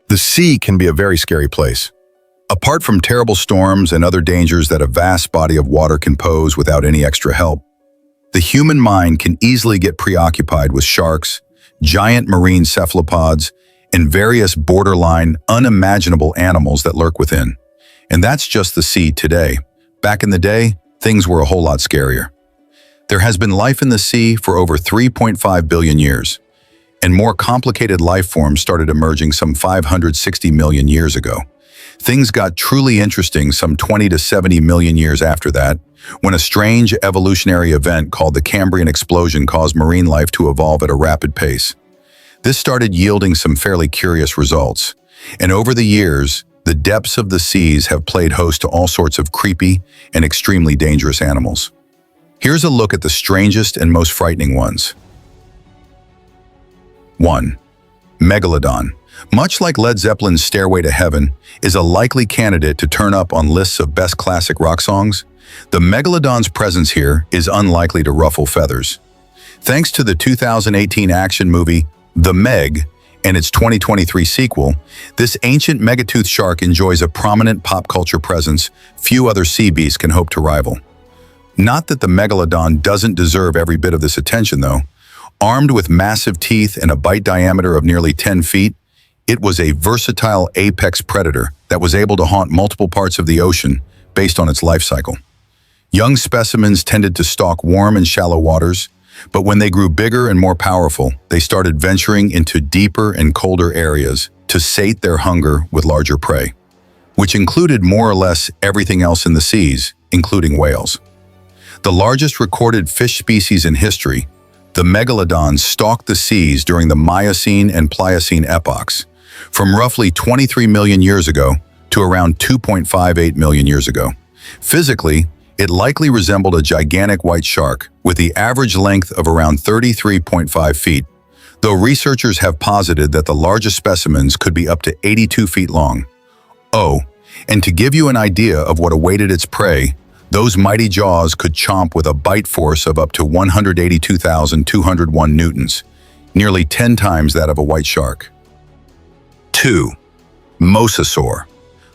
The sea can be a very scary place. Apart from terrible storms and other dangers that a vast body of water can pose without any extra help, the human mind can easily get preoccupied with sharks, giant marine cephalopods, and various borderline, unimaginable animals that lurk within. And that's just the sea today. Back in the day, things were a whole lot scarier. There has been life in the sea for over 3.5 billion years, and more complicated life forms started emerging some 560 million years ago. Things got truly interesting some 20 to 70 million years after that, when a strange evolutionary event called the Cambrian explosion caused marine life to evolve at a rapid pace. This started yielding some fairly curious results, and over the years, the depths of the seas have played host to all sorts of creepy and extremely dangerous animals. Here's a look at the strangest and most frightening ones. 1. Megalodon. Much like Led Zeppelin's Stairway to Heaven is a likely candidate to turn up on lists of best classic rock songs, the Megalodon's presence here is unlikely to ruffle feathers. Thanks to the 2018 action movie The Meg and its 2023 sequel, this ancient megatooth shark enjoys a prominent pop culture presence few other sea beasts can hope to rival. Not that the Megalodon doesn't deserve every bit of this attention, though. Armed with massive teeth and a bite diameter of nearly 10 feet, it was a versatile apex predator that was able to haunt multiple parts of the ocean based on its life cycle. Young specimens tended to stalk warm and shallow waters, but when they grew bigger and more powerful, they started venturing into deeper and colder areas to sate their hunger with larger prey, which included more or less everything else in the seas, including whales. The largest recorded fish species in history, the Megalodon stalked the seas during the Miocene and Pliocene epochs, from roughly 23 million years ago to around 2.58 million years ago. Physically, it likely resembled a gigantic white shark with the average length of around 33.5 feet, though researchers have posited that the largest specimens could be up to 82 feet long. Oh, and to give you an idea of what awaited its prey, those mighty jaws could chomp with a bite force of up to 182,201 newtons, nearly 10 times that of a white shark. 2. Mosasaur.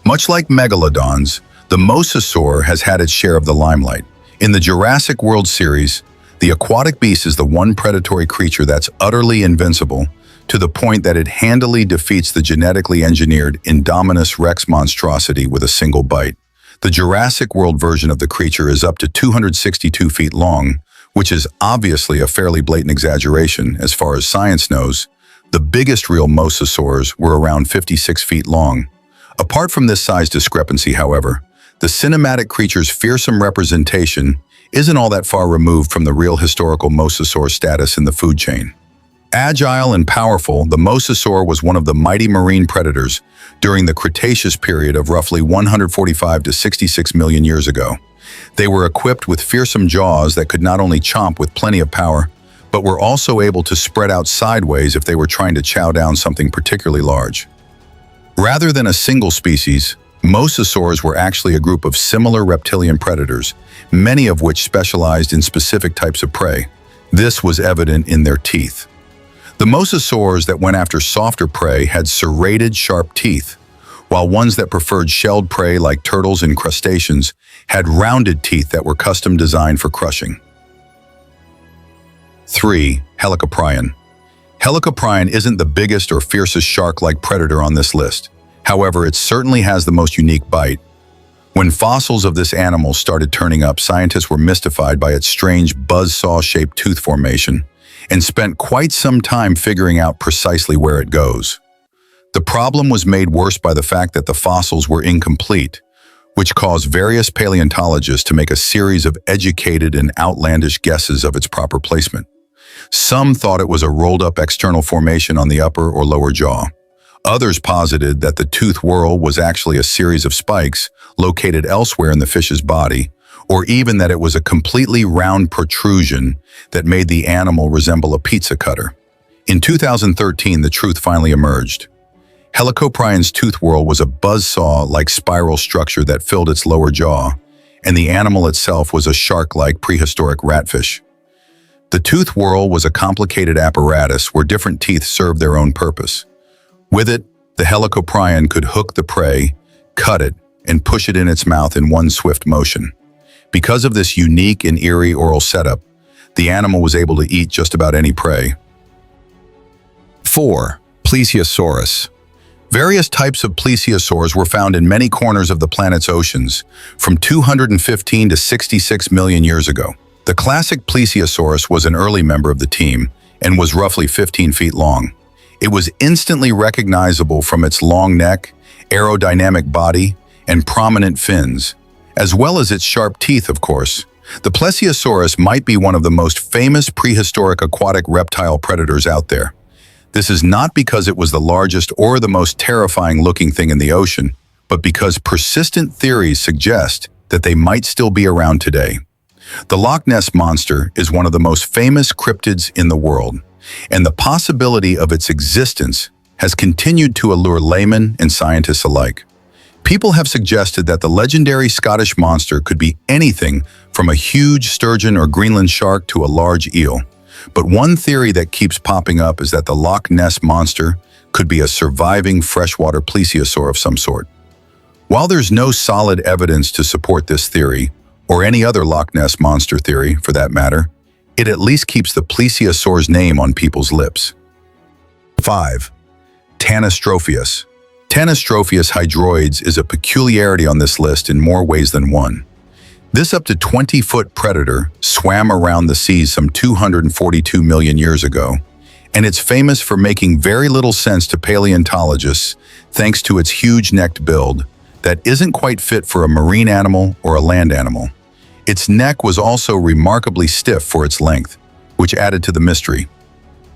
Much like megalodons, the Mosasaur has had its share of the limelight. In the Jurassic World series, the aquatic beast is the one predatory creature that's utterly invincible, to the point that it handily defeats the genetically engineered Indominus Rex monstrosity with a single bite. The Jurassic World version of the creature is up to 262 feet long, which is obviously a fairly blatant exaggeration as far as science knows. The biggest real mosasaurs were around 56 feet long. Apart from this size discrepancy, however, the cinematic creature's fearsome representation isn't all that far removed from the real historical mosasaur status in the food chain. Agile and powerful, the mosasaur was one of the mighty marine predators during the Cretaceous period of roughly 145 to 66 million years ago. They were equipped with fearsome jaws that could not only chomp with plenty of power, but were also able to spread out sideways if they were trying to chow down something particularly large. Rather than a single species, mosasaurs were actually a group of similar reptilian predators, many of which specialized in specific types of prey. This was evident in their teeth. The mosasaurs that went after softer prey had serrated, sharp teeth, while ones that preferred shelled prey like turtles and crustaceans had rounded teeth that were custom designed for crushing. 3. Helicoprion. Helicoprion isn't the biggest or fiercest shark-like predator on this list. However, it certainly has the most unique bite. When fossils of this animal started turning up, scientists were mystified by its strange buzzsaw-shaped tooth formation and spent quite some time figuring out precisely where it goes. The problem was made worse by the fact that the fossils were incomplete, which caused various paleontologists to make a series of educated and outlandish guesses of its proper placement. Some thought it was a rolled-up external formation on the upper or lower jaw. Others posited that the tooth whorl was actually a series of spikes located elsewhere in the fish's body, or even that it was a completely round protrusion that made the animal resemble a pizza cutter. In 2013, the truth finally emerged. Helicoprion's tooth whorl was a buzzsaw-like spiral structure that filled its lower jaw, and the animal itself was a shark-like prehistoric ratfish. The tooth whorl was a complicated apparatus where different teeth served their own purpose. With it, The Helicoprion could hook the prey, cut it, and push it in its mouth in one swift motion. Because of this unique and eerie oral setup, the animal was able to eat just about any prey. 4. Plesiosaurus. Various types of plesiosaurs were found in many corners of the planet's oceans, from 215 to 66 million years ago. The classic Plesiosaurus was an early member of the team and was roughly 15 feet long. It was instantly recognizable from its long neck, aerodynamic body, and prominent fins, as well as its sharp teeth, of course. The Plesiosaurus might be one of the most famous prehistoric aquatic reptile predators out there. This is not because it was the largest or the most terrifying-looking thing in the ocean, but because persistent theories suggest that they might still be around today. The Loch Ness Monster is one of the most famous cryptids in the world, and the possibility of its existence has continued to allure laymen and scientists alike. People have suggested that the legendary Scottish monster could be anything from a huge sturgeon or Greenland shark to a large eel. But one theory that keeps popping up is that the Loch Ness Monster could be a surviving freshwater plesiosaur of some sort. While there's no solid evidence to support this theory, or any other Loch Ness Monster theory for that matter, it at least keeps the plesiosaur's name on people's lips. 5. Tanystropheus. Tanystropheus hydroides is a peculiarity on this list in more ways than one. This up to 20-foot predator swam around the seas some 242 million years ago, and it's famous for making very little sense to paleontologists thanks to its huge-necked build that isn't quite fit for a marine animal or a land animal. Its neck was also remarkably stiff for its length, which added to the mystery.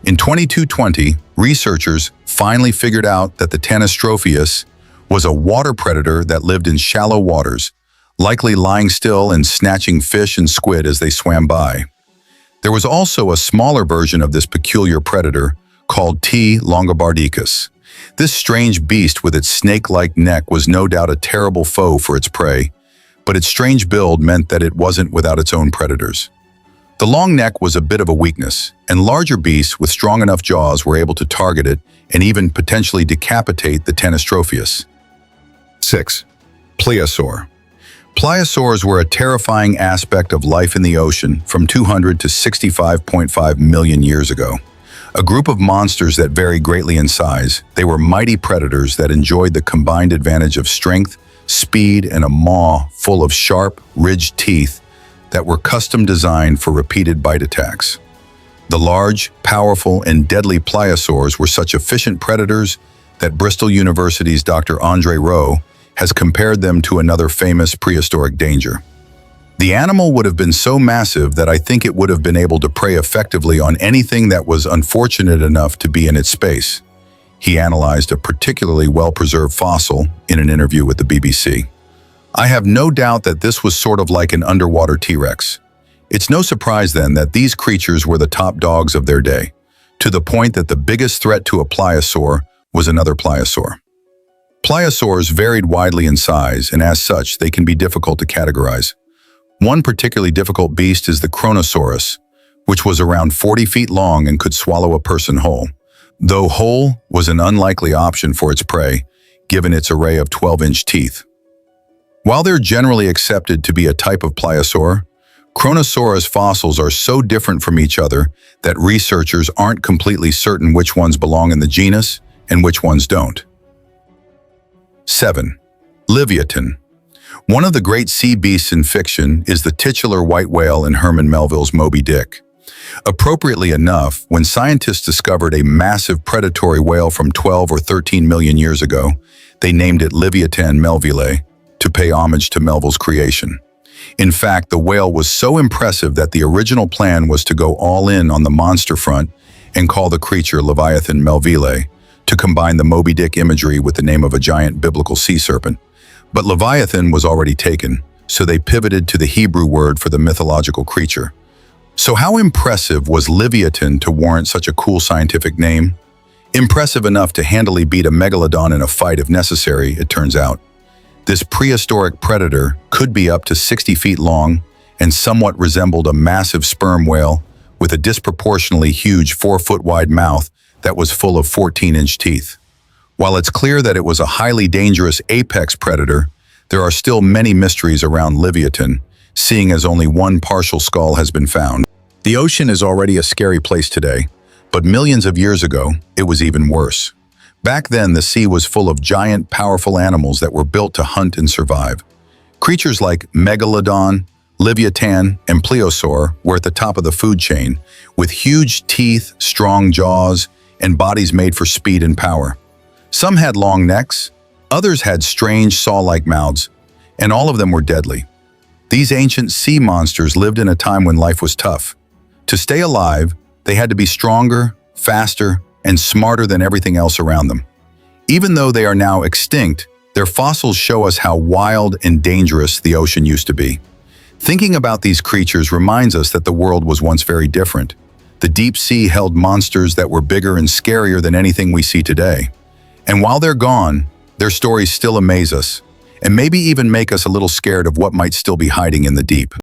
In 2220, researchers finally figured out that the Tanystropheus was a water predator that lived in shallow waters, likely lying still and snatching fish and squid as they swam by. There was also a smaller version of this peculiar predator called T. longobardicus. This strange beast with its snake-like neck was no doubt a terrible foe for its prey, but its strange build meant that it wasn't without its own predators. The long neck was a bit of a weakness, and larger beasts with strong enough jaws were able to target it and even potentially decapitate the Tanystropheus. 6. Pliosaur. Pliosaurs were a terrifying aspect of life in the ocean from 200 to 65.5 million years ago. A group of monsters that vary greatly in size, they were mighty predators that enjoyed the combined advantage of strength, speed, and a maw full of sharp, ridged teeth that were custom designed for repeated bite attacks. The large, powerful, and deadly pliosaurs were such efficient predators that Bristol University's Dr. Andre Rowe has compared them to another famous prehistoric danger. The animal would have been so massive that I think it would have been able to prey effectively on anything that was unfortunate enough to be in its space. He analyzed a particularly well-preserved fossil in an interview with the BBC. I have no doubt that this was sort of like an underwater T-Rex. It's no surprise then that these creatures were the top dogs of their day, to the point that the biggest threat to a pliosaur was another pliosaur. Pliosaurs varied widely in size, and as such, they can be difficult to categorize. One particularly difficult beast is the Kronosaurus, which was around 40 feet long and could swallow a person whole. Though whole was an unlikely option for its prey, given its array of 12-inch teeth. While they're generally accepted to be a type of pliosaur, Kronosaurus fossils are so different from each other that researchers aren't completely certain which ones belong in the genus and which ones don't. 7. Livyatan. One of the great sea beasts in fiction is the titular white whale in Herman Melville's Moby Dick. Appropriately enough, when scientists discovered a massive predatory whale from 12 or 13 million years ago, they named it Livyatan melvillae to pay homage to Melville's creation. In fact, the whale was so impressive that the original plan was to go all in on the monster front and call the creature Livyatan melvillae, to combine the Moby Dick imagery with the name of a giant biblical sea serpent. But Livyatan was already taken, so they pivoted to the Hebrew word for the mythological creature. So how impressive was Livyatan to warrant such a cool scientific name? Impressive enough to handily beat a Megalodon in a fight if necessary, it turns out. This prehistoric predator could be up to 60 feet long and somewhat resembled a massive sperm whale with a disproportionately huge 4-foot-wide mouth that was full of 14-inch teeth. While it's clear that it was a highly dangerous apex predator, there are still many mysteries around Livyatan, seeing as only one partial skull has been found. The ocean is already a scary place today, but millions of years ago, it was even worse. Back then, the sea was full of giant, powerful animals that were built to hunt and survive. Creatures like Megalodon, Livyatan, and Pliosaur were at the top of the food chain, with huge teeth, strong jaws, and bodies made for speed and power. Some had long necks, others had strange saw-like mouths, and all of them were deadly. These ancient sea monsters lived in a time when life was tough. To stay alive, they had to be stronger, faster, and smarter than everything else around them. Even though they are now extinct, their fossils show us how wild and dangerous the ocean used to be. Thinking about these creatures reminds us that the world was once very different. The deep sea held monsters that were bigger and scarier than anything we see today. And while they're gone, their stories still amaze us, and maybe even make us a little scared of what might still be hiding in the deep.